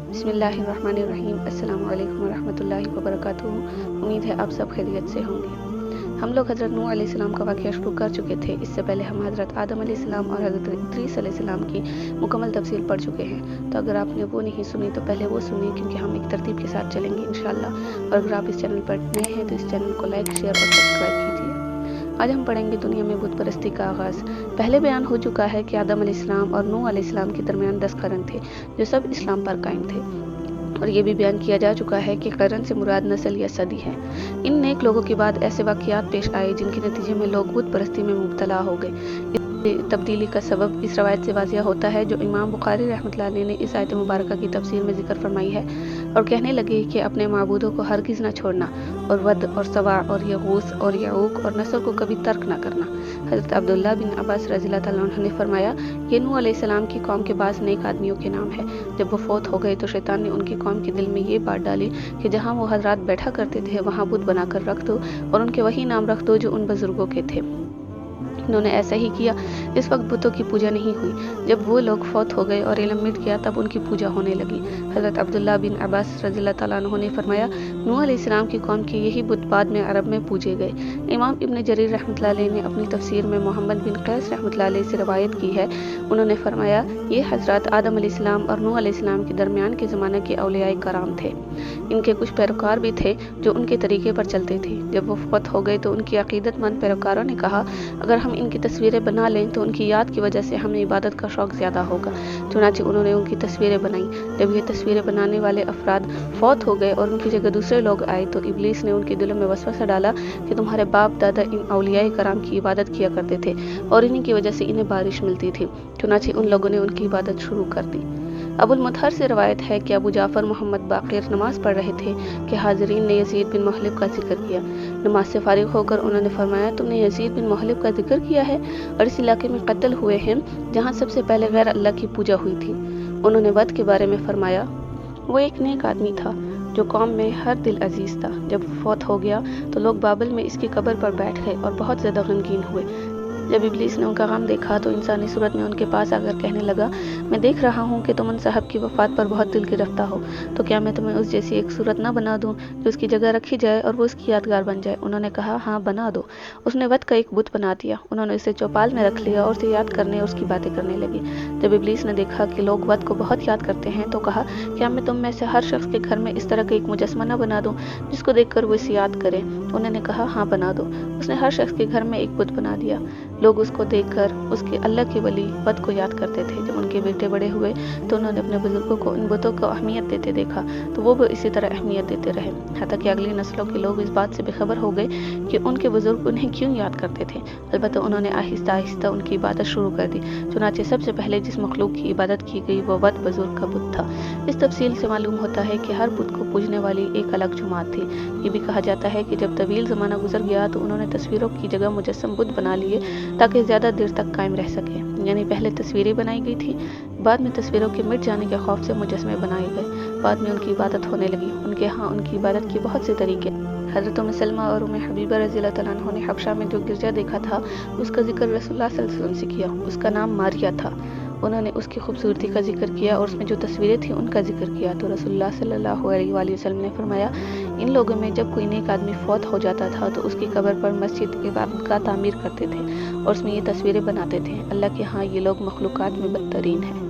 बिस्मिल्लाहिर्रहमानिर्रहीम। अस्सलाम वालेकुम वरहमतुल्लाहि वबरकातुहू। उम्मीद है आप सब खैरियत से होंगे। हम लोग हज़रत नूह अलैहिस्सलाम का वाक़या शुरू कर चुके थे। इससे पहले हम हज़रत आदम अलैहिस्सलाम और हज़रत इद्रीस अलैहिस्सलाम की मुकम्मल तफसील पढ़ चुके हैं। तो अगर आपने वो नहीं सुनी तो पहले वो सुनिए, क्योंकि हम एक तरतीब के साथ चलेंगे इंशाअल्लाह। और अगर आप इस चैनल पर नए हैं तो इस चैनल को लाइक, शेयर और सब्सक्राइब कीजिए। आज हम पढ़ेंगे दुनिया में बुत परस्ती का आगाज़। पहले बयान हो चुका है कि आदम अलैहिस्सलाम और नूह अलैहिस्सलाम के दरमियान 10 करन थे जो सब इस्लाम पर कायम थे। और ये भी बयान किया जा चुका है कि करन से मुराद नस्ल या सदी है। इन नेक लोगों के बाद ऐसे वाक़यात पेश आए जिनके नतीजे में लोग बुत परस्ती में मुब्तला हो गए। तब्दीली का सबब इस रवायत से वाज़िह होता है जो इमाम बुखारी रहमतुल्लाह अलैह ने इस आयत मुबारका की तफसीर में जिक्र फरमाई है, और कहने लगे कि अपने माबूदों को हरगिज़ न छोड़ना, और वद और सवा और यगूस और याऊक और नसर को कभी तर्क न करना। हज़रत अब्दुल्लाह बिन अब्बास रज़ियल्लाहु तआला अन्हु ने फरमाया, ये नूह अलैहिस्सलाम की कौम के पास नेक आदमियों के नाम है। जब वो फौत हो गए तो शैतान ने उनकी कौम के दिल में ये बात डाली कि जहाँ वो हजरात बैठा करते थे वहाँ बुत बनाकर रख दो, और उनके वही नाम रख दो जो उन बुजुर्गों के थे। उन्होंने ऐसा ही किया। इस वक्त बुतों की पूजा नहीं हुई। जब वो लोग फौत हो गए और इल्म मिट गया तब उनकी पूजा होने लगी। हज़रत अब्दुल्लाह बिन अब्बास रज़ियल्लाहु तआला अन्हु ने फरमाया, नूह अलैहिस्सलाम की कौम के यही बुत बाद में अरब में पूजे गए। इमाम इब्न जरीर रहमतुल्लाह अलैह ने अपनी तफसीर में मोहम्मद बिन कैस रहमतुल्लाह अलैह से रवायत की है। उन्होंने फरमाया, ये हज़रत आदम अलैहिस्सलाम और नूह अलैहिस्सलाम के दरमियान के ज़माने के औलियाए कराम थे। इनके कुछ पैरोकार भी थे जो उनके तरीके पर चलते थे। जब वो फौत हो गए तो उनकी अकीदतमंद पैरोकारों ने कहा, अगर हम इनकी तस्वीरें बना लें तो उनकी याद की वजह से हमें इबादत का शौक़ ज़्यादा होगा। चुनांचे उन्होंने उनकी तस्वीरें बनाई। जब ये तस्वीरें बनाने वाले अफराद फौत हो गए और उनकी जगह दूसरे लोग आए तो इब्लीस ने उनके दिलों में वसवसा डाला कि तुम्हारे बाप दादा इन औलियाए कराम की इबादत किया करते थे और इन्हीं की वजह से इन्हें बारिश मिलती थी। चुनांचे उन लोगों ने उनकी इबादत शुरू कर दी। अबुल मुतहर से रवायत है कि अबू जाफ़र मोहम्मद बाक़िर नमाज़ पढ़ रहे थे कि हाज़रीन ने यज़ीद बिन मुहल्लिब का जिक्र किया। नमाज से फारिग होकर उन्होंने फरमाया, तुमने यज़ीद बिन मुहल्लिब का जिक्र किया है, और इस इलाके में कत्ल हुए हैं जहाँ सबसे पहले गैर अल्लाह की पूजा हुई थी। उन्होंने वद के बारे में फरमाया, वो एक नेक आदमी था जो कौम में हर दिल अजीज़ था। जब फौत हो गया तो लोग बाबल में इसकी कब्र पर बैठ गए और बहुत ज़्यादा गमगीन हुए। जब इब्लीस ने उनका गम देखा तो इंसानी सूरत में उनके पास आकर कहने लगा, मैं देख रहा हूँ कि तुम उन साहब की वफ़ात पर बहुत दिल गिरफ्ता हो, तो क्या मैं तुम्हें उस जैसी एक सूरत न बना दूँ जो उसकी जगह रखी जाए और वो उसकी यादगार बन जाए। उन्होंने कहा, हाँ बना दो। उसने वद का एक बुत बना दिया। उन्होंने उसे चौपाल में रख लिया और उसे याद करने और उसकी बातें करने लगी। जब इब्लीस ने देखा कि लोग वद को बहुत याद करते हैं तो कहा, क्या मैं तुम में से हर शख्स के घर में इस तरह का एक मुजस्मा न बना दूँ जिसको देखकर वो इसे याद करे। उन्होंने कहा, हाँ बना दो। उसने हर शख्स के घर में एक बुत बना दिया। लोग उसको देखकर उसके अल्लाह के वली वद को याद करते थे। जब उनके बेटे बड़े हुए तो उन्होंने अपने बुजुर्गों को इन बुतों को अहमियत देते देखा तो वो भी इसी तरह अहमियत देते रहे, हालांकि कि अगली नस्लों के लोग इस बात से बेखबर हो गए कि उनके बुजुर्ग उन्हें क्यों याद करते थे। अलबत्ता उन्होंने आहिस्ता आहिस्ता उनकी इबादत शुरू कर दी। चुनांचे सबसे पहले जिस मखलूक की इबादत की गई वो वद बुजुर्ग का बुत था। इस तफसील से मालूम होता है कि हर बुत को पूजने वाली एक अलग जमात थी। ये भी कहा जाता है कि जब तवील ज़माना गुजर गया तो उन्होंने तस्वीरों की जगह मुजस्सम बुत बना लिए ताकि ज़्यादा देर तक कायम रह सके। यानी पहले तस्वीरें बनाई गई थी, बाद में तस्वीरों के मिट जाने के खौफ से मुजस्मे बनाए गए, बाद में उनकी इबादत होने लगी। उनके यहाँ उनकी इबादत के बहुत से तरीके। हज़रत उम्मे सलमा और उम्मे हबीबा रज़ियल्लाहु तआला अन्हा ने हबशा में जो गिरजा देखा था उसका जिक्र रसूलुल्लाह सल्लल्लाहु अलैहि वसल्लम से किया। उसका नाम मारिया था। उन्होंने उसकी खूबसूरती का जिक्र किया और उसमें जो तस्वीरें थी उनका जिक्र किया। तो रसूलुल्लाह सल्लल्लाहु अलैहि वसल्लम ने फरमाया, इन लोगों में जब कोई नेक आदमी फौत हो जाता था तो उसकी कब्र पर मस्जिद इबादत का तामीर करते थे और उसमें ये तस्वीरें बनाते थे। अल्लाह के यहाँ ये लोग मखलूक़ात में बदतरीन हैं।